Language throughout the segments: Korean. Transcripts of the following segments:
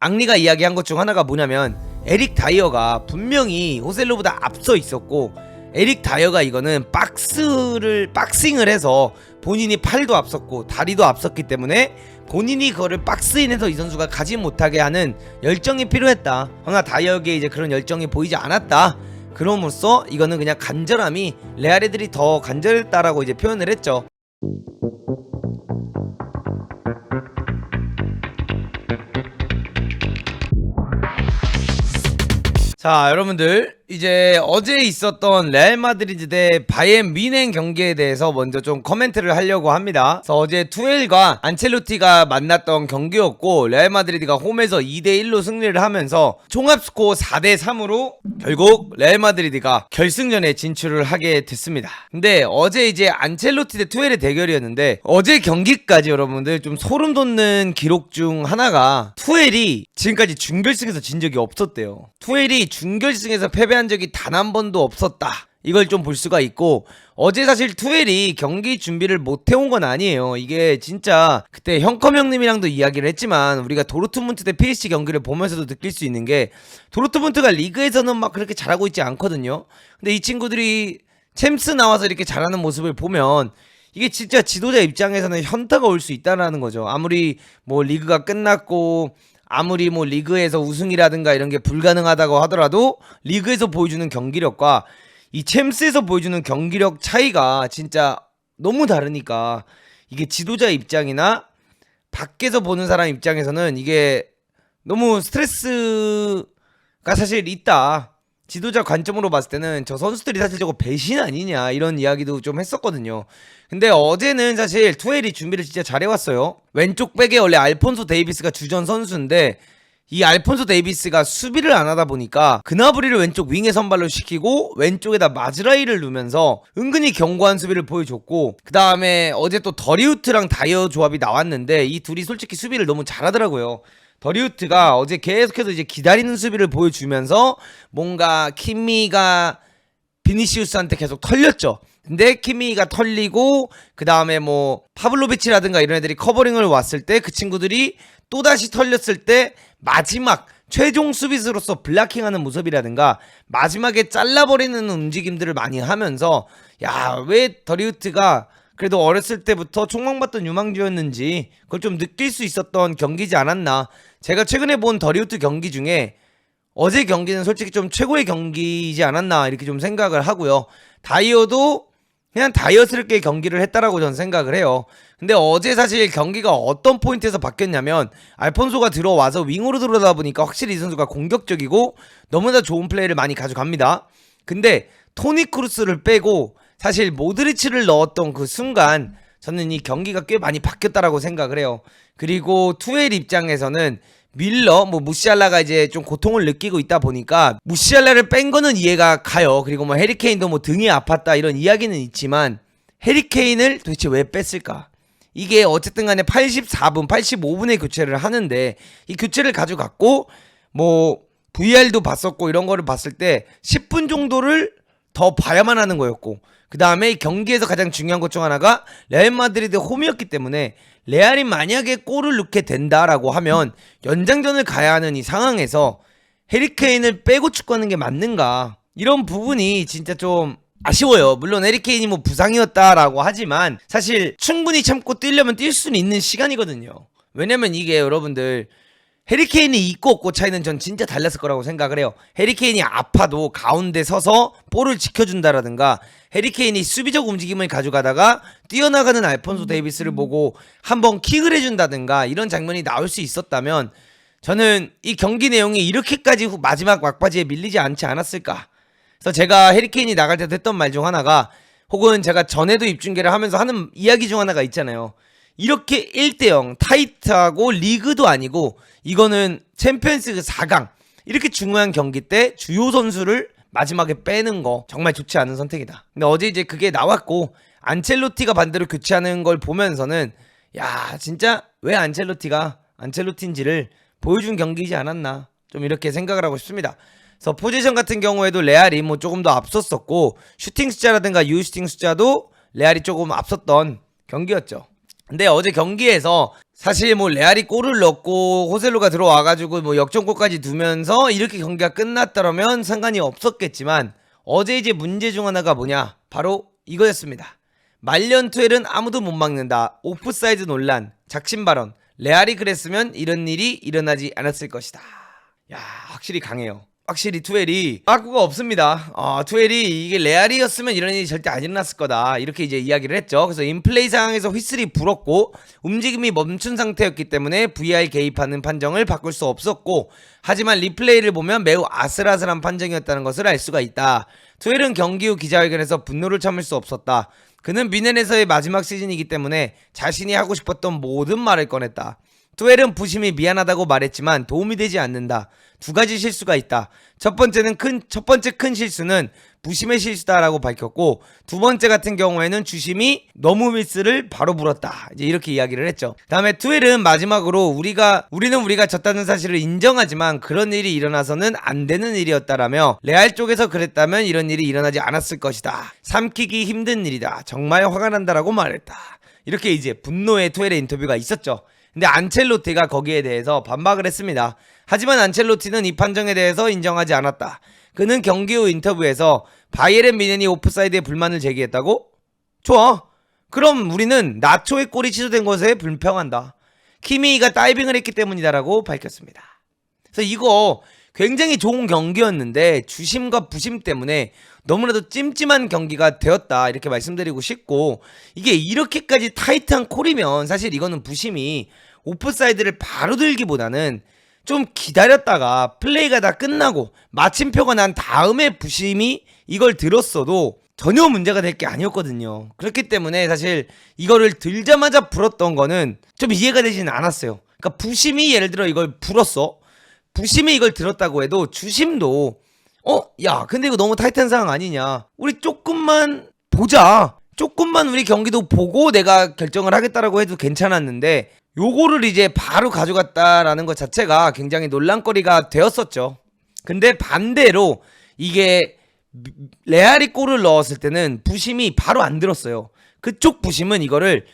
앙리가 이야기한 것 중 하나가 뭐냐면 에릭 다이어가 분명히 호셀로보다 앞서 있었고 에릭 다이어가 이거는 박싱을 해서 본인이 팔도 앞섰고 다리도 앞섰기 때문에 본인이 그거를 박스인해서 이 선수가 가지 못하게 하는 열정이 필요했다. 그러나 다이어에게 이제 그런 열정이 보이지 않았다. 그럼으로써 이거는 그냥 간절함이 레알 애들이 더 간절했다라고 이제 표현을 했죠. 자, 여러분들 이제 어제 있었던 레알 마드리드 대 바이에른 뮌헨 경기에 대해서 먼저 좀 코멘트를 하려고 합니다. 그래서 어제 투엘과 안첼로티가 만났던 경기였고 레알 마드리드가 홈에서 2대1로 승리를 하면서 종합 스코어 4대3으로 결국 레알 마드리드가 결승전에 진출을 하게 됐습니다. 근데 어제 이제 안첼로티 대 투엘의 대결이었는데 어제 경기까지 여러분들 좀 소름 돋는 기록 중 하나가 투엘이 지금까지 준결승에서 진 적이 없었대요. 투엘이 준결승에서 패배한 적이 단 한 번도 없었다. 이걸 좀 볼 수가 있고 어제 사실 투엘이 경기 준비를 못 해온 건 아니에요. 이게 진짜 그때 형컴 형님이랑도 이야기를 했지만 우리가 도르트문트 대 PSG 경기를 보면서도 느낄 수 있는 게 도르트문트가 리그에서는 막 그렇게 잘하고 있지 않거든요. 근데 이 친구들이 챔스 나와서 이렇게 잘하는 모습을 보면 이게 진짜 지도자 입장에서는 현타가 올 수 있다는 거죠. 아무리 뭐 리그가 끝났고 아무리 뭐 리그에서 우승이라든가 이런 게 불가능하다고 하더라도 리그에서 보여주는 경기력과 이 챔스에서 보여주는 경기력 차이가 진짜 너무 다르니까 이게 지도자 입장이나 밖에서 보는 사람 입장에서는 이게 너무 스트레스가 사실 있다. 지도자 관점으로 봤을 때는 저 선수들이 사실 저거 배신 아니냐 이런 이야기도 좀 했었거든요. 근데 어제는 사실 투엘이 준비를 진짜 잘해왔어요. 왼쪽 백에 원래 알폰소 데이비스가 주전 선수인데 이 알폰소 데이비스가 수비를 안 하다 보니까 그나브리를 왼쪽 윙에 선발로 시키고 왼쪽에다 마즈라이를 두면서 은근히 견고한 수비를 보여줬고 그 다음에 어제 또 더리우트랑 다이어 조합이 나왔는데 이 둘이 솔직히 수비를 너무 잘하더라고요. 더리우트가 어제 계속해서 이제 기다리는 수비를 보여주면서 뭔가 키미가 비니시우스한테 계속 털렸죠. 근데 키미가 털리고 그 다음에 뭐 파블로비치라든가 이런 애들이 커버링을 왔을 때 그 친구들이 또다시 털렸을 때 마지막 최종 수비수로서 블락킹하는 모습이라든가 마지막에 잘라버리는 움직임들을 많이 하면서 야, 왜 더리우트가 그래도 어렸을 때부터 촉망받던 유망주였는지 그걸 좀 느낄 수 있었던 경기지 않았나. 제가 최근에 본 더리우트 경기 중에 어제 경기는 솔직히 좀 최고의 경기이지 않았나 이렇게 좀 생각을 하고요. 다이어도 그냥 다이어스럽게 경기를 했다라고 저는 생각을 해요. 근데 어제 사실 경기가 어떤 포인트에서 바뀌었냐면 알폰소가 들어와서 윙으로 들어오다 보니까 확실히 이 선수가 공격적이고 너무나 좋은 플레이를 많이 가져갑니다. 근데 토니 크루스를 빼고 사실 모드리치를 넣었던 그 순간 저는 이 경기가 꽤 많이 바뀌었다라고 생각을 해요. 그리고 투엘 입장에서는 밀러, 뭐 무시알라가 이제 좀 고통을 느끼고 있다 보니까 무시알라를 뺀 거는 이해가 가요. 그리고 뭐 해리케인도 뭐 등이 아팠다 이런 이야기는 있지만 해리케인을 도대체 왜 뺐을까? 이게 어쨌든 간에 84분, 85분에 교체를 하는데 이 교체를 가져갔고 뭐 VR도 봤었고 이런 거를 봤을 때 10분 정도를 더 봐야만 하는 거였고 그 다음에 경기에서 가장 중요한 것 중 하나가 레알 마드리드 홈이었기 때문에 레알이 만약에 골을 넣게 된다라고 하면 연장전을 가야 하는 이 상황에서 해리케인을 빼고 축구하는 게 맞는가 이런 부분이 진짜 좀 아쉬워요. 물론 해리케인이 뭐 부상이었다라고 하지만 사실 충분히 참고 뛰려면 뛸 수는 있는 시간이거든요. 왜냐면 이게 여러분들 해리케인이 있고 없고 차이는 전 진짜 달랐을 거라고 생각을 해요. 해리케인이 아파도 가운데 서서 볼을 지켜준다라든가 해리케인이 수비적 움직임을 가져가다가 뛰어나가는 알폰소 데이비스를 보고 한번 킥을 해준다든가 이런 장면이 나올 수 있었다면 저는 이 경기 내용이 이렇게까지 마지막 막바지에 밀리지 않지 않았을까. 그래서 제가 해리케인이 나갈 때도 했던 말 중 하나가 혹은 제가 전에도 입중계를 하면서 하는 이야기 중 하나가 있잖아요. 이렇게 1대0 타이트하고 리그도 아니고 이거는 챔피언스 4강 이렇게 중요한 경기 때 주요 선수를 마지막에 빼는 거 정말 좋지 않은 선택이다. 근데 어제 이제 그게 나왔고 안첼로티가 반대로 교체하는 걸 보면서는 야 진짜 왜 안첼로티가 안첼로티인지를 보여준 경기이지 않았나 좀 이렇게 생각을 하고 싶습니다. 그래서 포지션 같은 경우에도 레알이 뭐 조금 더 앞섰었고 슈팅 숫자라든가 유슈팅 숫자도 레알이 조금 앞섰던 경기였죠. 근데 어제 경기에서 사실 뭐 레알이 골을 넣고 호셀루가 들어와가지고 뭐 역전골까지 두면서 이렇게 경기가 끝났더라면 상관이 없었겠지만 어제 이제 문제 중 하나가 뭐냐, 바로 이거였습니다. 말년 투엘은 아무도 못 막는다, 오프사이드 논란, 작심 발언. 레알이 그랬으면 이런 일이 일어나지 않았을 것이다. 야, 확실히 강해요. 확실히 투엘이 빠꾸가 없습니다. 투엘이 이게 레알이었으면 이런 일이 절대 안 일어났을 거다, 이렇게 이제 이야기를 했죠. 그래서 인플레이 상황에서 휘슬이 불었고 움직임이 멈춘 상태였기 때문에 VAR 개입하는 판정을 바꿀 수 없었고, 하지만 리플레이를 보면 매우 아슬아슬한 판정이었다는 것을 알 수가 있다. 투엘은 경기 후 기자회견에서 분노를 참을 수 없었다. 그는 미넨에서의 마지막 시즌이기 때문에 자신이 하고 싶었던 모든 말을 꺼냈다. 투엘은 부심이 미안하다고 말했지만 도움이 되지 않는다. 두 가지 실수가 있다. 첫 번째 큰 실수는 부심의 실수다라고 밝혔고, 두 번째 같은 경우에는 주심이 너무 미스를 바로 물었다, 이제 이렇게 이야기를 했죠. 다음에 투엘은 마지막으로 우리는 우리가 졌다는 사실을 인정하지만 그런 일이 일어나서는 안 되는 일이었다라며, 레알 쪽에서 그랬다면 이런 일이 일어나지 않았을 것이다. 삼키기 힘든 일이다. 정말 화가 난다라고 말했다. 이렇게 이제 분노의 투엘의 인터뷰가 있었죠. 근데 안첼로티가 거기에 대해서 반박을 했습니다. 하지만 안첼로티는 이 판정에 대해서 인정하지 않았다. 그는 경기 후 인터뷰에서 바이에른 미넨이 오프사이드에 불만을 제기했다고? 좋아. 그럼 우리는 나초의 골이 취소된 것에 불평한다. 키미가 다이빙을 했기 때문이다라고 밝혔습니다. 그래서 이거 굉장히 좋은 경기였는데 주심과 부심 때문에 너무나도 찜찜한 경기가 되었다, 이렇게 말씀드리고 싶고, 이게 이렇게까지 타이트한 콜이면 사실 이거는 부심이 오프사이드를 바로 들기보다는 좀 기다렸다가 플레이가 다 끝나고 마침표가 난 다음에 부심이 이걸 들었어도 전혀 문제가 될 게 아니었거든요. 그렇기 때문에 사실 이거를 들자마자 불었던 거는 좀 이해가 되지는 않았어요. 그러니까 부심이 예를 들어 이걸 불었어. 부심이 이걸 들었다고 해도 주심도 야 근데 이거 너무 타이트한 상황 아니냐, 우리 조금만 보자, 조금만 우리 경기도 보고 내가 결정을 하겠다라고 해도 괜찮았는데, 요거를 이제 바로 가져갔다라는 것 자체가 굉장히 논란거리가 되었었죠. 근데 반대로 이게 레알이 골을 넣었을 때는 부심이 바로 안 들었어요. 그쪽 부심은 이거를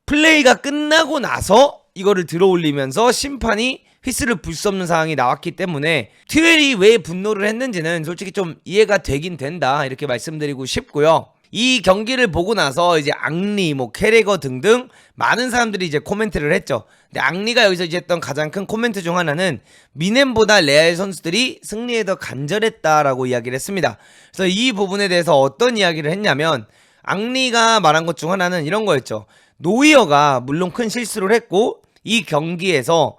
플레이가 끝나고 나서 이거를 들어올리면서 심판이 휘슬을 불 수 없는 상황이 나왔기 때문에 튜엘이 왜 분노를 했는지는 솔직히 좀 이해가 되긴 된다, 이렇게 말씀드리고 싶고요. 이 경기를 보고 나서 이제 앙리, 뭐 캐레거 등등 많은 사람들이 이제 코멘트를 했죠. 근데 앙리가 여기서 이제 했던 가장 큰 코멘트 중 하나는 미넨보다 레알 선수들이 승리에 더 간절했다라고 이야기를 했습니다. 그래서 이 부분에 대해서 어떤 이야기를 했냐면, 앙리가 말한 것 중 하나는 이런 거였죠. 노이어가 물론 큰 실수를 했고 이 경기에서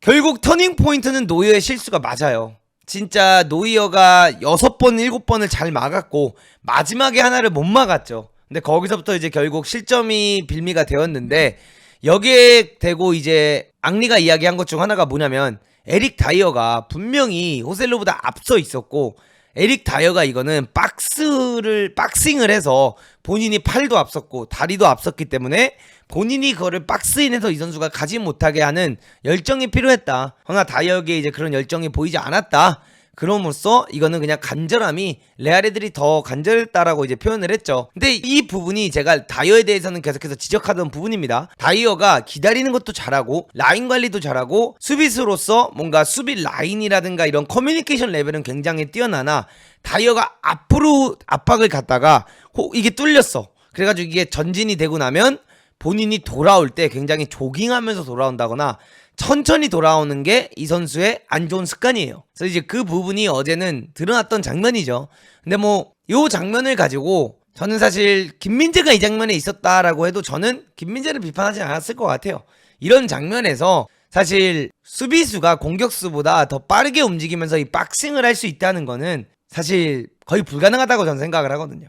결국 터닝 포인트는 노이어의 실수가 맞아요. 진짜 노이어가 6번, 7번을 잘 막았고 마지막에 하나를 못 막았죠. 근데 거기서부터 이제 결국 실점이 빌미가 되었는데, 여기에 대고 이제 앙리가 이야기한 것 중 하나가 뭐냐면, 에릭 다이어가 분명히 호셀루보다 앞서 있었고 에릭 다이어가 이거는 박싱을 해서 본인이 팔도 앞섰고 다리도 앞섰기 때문에 본인이 그거를 박스인해서 이 선수가 가지 못하게 하는 열정이 필요했다. 그러나 다이어에게 이제 그런 열정이 보이지 않았다. 그럼으로써 이거는 그냥 간절함이 레알 애들이 더 간절했다라고 이제 표현을 했죠. 근데 이 부분이 제가 다이어에 대해서는 계속해서 지적하던 부분입니다. 다이어가 기다리는 것도 잘하고 라인 관리도 잘하고 수비수로서 뭔가 수비 라인이라든가 이런 커뮤니케이션 레벨은 굉장히 뛰어나나, 다이어가 앞으로 압박을 갖다가 이게 뚫렸어. 그래가지고 이게 전진이 되고 나면 본인이 돌아올 때 굉장히 조깅하면서 돌아온다거나 천천히 돌아오는 게 이 선수의 안 좋은 습관이에요. 그래서 이제 그 부분이 어제는 드러났던 장면이죠. 근데 뭐 요 장면을 가지고 저는 사실 김민재가 이 장면에 있었다라고 해도 저는 김민재를 비판하지 않았을 것 같아요. 이런 장면에서 사실 수비수가 공격수보다 더 빠르게 움직이면서 이 박싱을 할 수 있다는 거는 사실 거의 불가능하다고 저는 생각을 하거든요.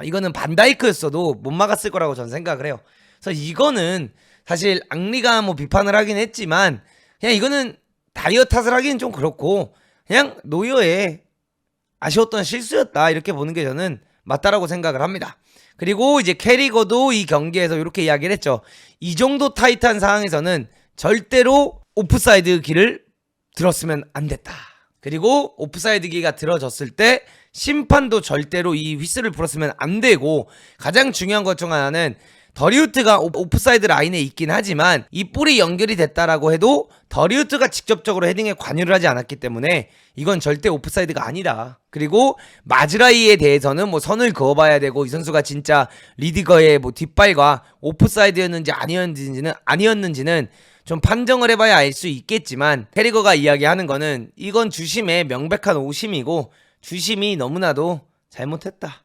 이거는 반다이크였어도 못 막았을 거라고 저는 생각을 해요. 그래서 이거는 사실 앙리가 뭐 비판을 하긴 했지만 그냥 이거는 다이어 탓을 하기는 좀 그렇고 그냥 노이어의 아쉬웠던 실수였다, 이렇게 보는 게 저는 맞다라고 생각을 합니다. 그리고 이제 캐리거도 이 경기에서 이렇게 이야기를 했죠. 이 정도 타이트한 상황에서는 절대로 오프사이드 기를 들었으면 안 됐다. 그리고 오프사이드 기가 들어졌을 때 심판도 절대로 이 휘슬을 불었으면 안 되고, 가장 중요한 것 중 하나는 더리우트가 오프사이드 라인에 있긴 하지만 이 볼이 연결이 됐다라고 해도 더리우트가 직접적으로 헤딩에 관여를 하지 않았기 때문에 이건 절대 오프사이드가 아니다. 그리고 마즈라이에 대해서는 뭐 선을 그어봐야 되고 이 선수가 진짜 리디거의 뭐 뒷발과 오프사이드였는지 아니었는지는 좀 판정을 해봐야 알 수 있겠지만, 캐리거가 이야기하는 거는 이건 주심의 명백한 오심이고 주심이 너무나도 잘못했다,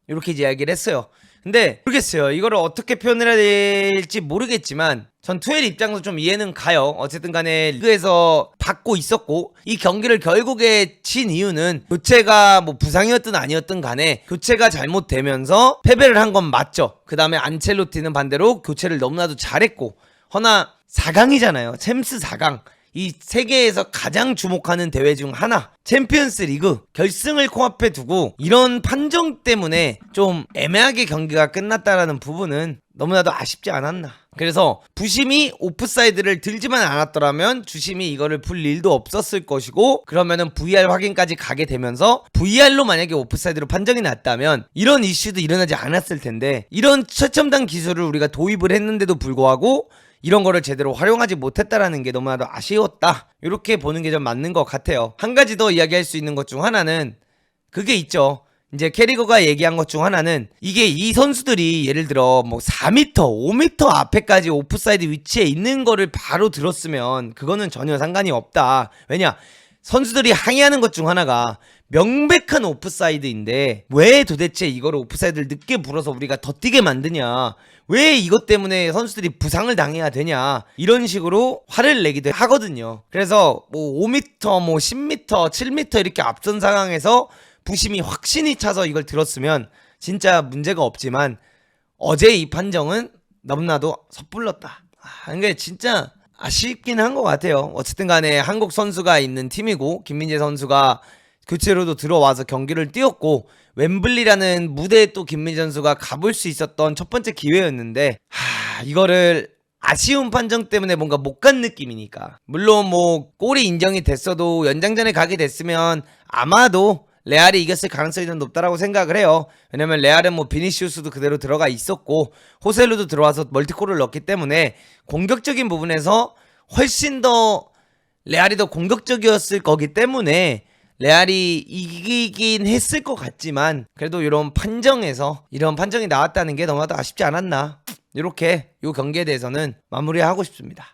이렇게 이야기를 했어요. 근데 모르겠어요. 이거를 어떻게 표현을 해야 될지 모르겠지만 전 투엘 입장에서 좀 이해는 가요. 어쨌든 간에 리그에서 받고 있었고 이 경기를 결국에 진 이유는 교체가 뭐 부상이었든 아니었든 간에 교체가 잘못되면서 패배를 한 건 맞죠. 그 다음에 안첼로티는 반대로 교체를 너무나도 잘했고, 허나 4강이잖아요. 챔스 4강. 이 세계에서 가장 주목하는 대회 중 하나, 챔피언스 리그 결승을 코앞에 두고 이런 판정 때문에 좀 애매하게 경기가 끝났다라는 부분은 너무나도 아쉽지 않았나. 그래서 부심이 오프사이드를 들지만 않았더라면 주심이 이거를 불 일도 없었을 것이고, 그러면은 VR 확인까지 가게 되면서 VR로 만약에 오프사이드로 판정이 났다면 이런 이슈도 일어나지 않았을 텐데, 이런 최첨단 기술을 우리가 도입을 했는데도 불구하고 이런 거를 제대로 활용하지 못했다라는 게 너무나도 아쉬웠다, 이렇게 보는 게 좀 맞는 것 같아요. 한 가지 더 이야기할 수 있는 것 중 하나는 그게 있죠. 이제 캐리거가 얘기한 것 중 하나는 이게 이 선수들이 예를 들어 뭐 4m, 5m 앞에까지 오프사이드 위치에 있는 거를 바로 들었으면 그거는 전혀 상관이 없다. 왜냐? 선수들이 항의하는 것 중 하나가 명백한 오프사이드인데 왜 도대체 이거를 오프사이드를 늦게 불어서 우리가 더 뛰게 만드냐, 왜 이것 때문에 선수들이 부상을 당해야 되냐, 이런 식으로 화를 내기도 하거든요. 그래서 뭐 5m, 뭐 10m, 7m 이렇게 앞선 상황에서 부심이 확신이 차서 이걸 들었으면 진짜 문제가 없지만 어제 이 판정은 너무나도 섣불렀다. 이게 진짜 아쉽긴 한 것 같아요. 어쨌든 간에 한국 선수가 있는 팀이고 김민재 선수가 교체로도 들어와서 경기를 뛰었고, 웸블리라는 무대에 또 김민재 선수가 가볼 수 있었던 첫 번째 기회였는데 이거를 아쉬운 판정 때문에 뭔가 못 간 느낌이니까, 물론 뭐 골이 인정이 됐어도 연장전에 가게 됐으면 아마도 레알이 이겼을 가능성이 좀 높다라고 생각을 해요. 왜냐면 레알은 뭐 비니시우스도 그대로 들어가 있었고 호셀루도 들어와서 멀티골을 넣었기 때문에 공격적인 부분에서 훨씬 더 레알이 더 공격적이었을 거기 때문에 레알이 이기긴 했을 것 같지만, 그래도 이런 판정이 나왔다는 게 너무나도 아쉽지 않았나, 이렇게 이 경기에 대해서는 마무리하고 싶습니다.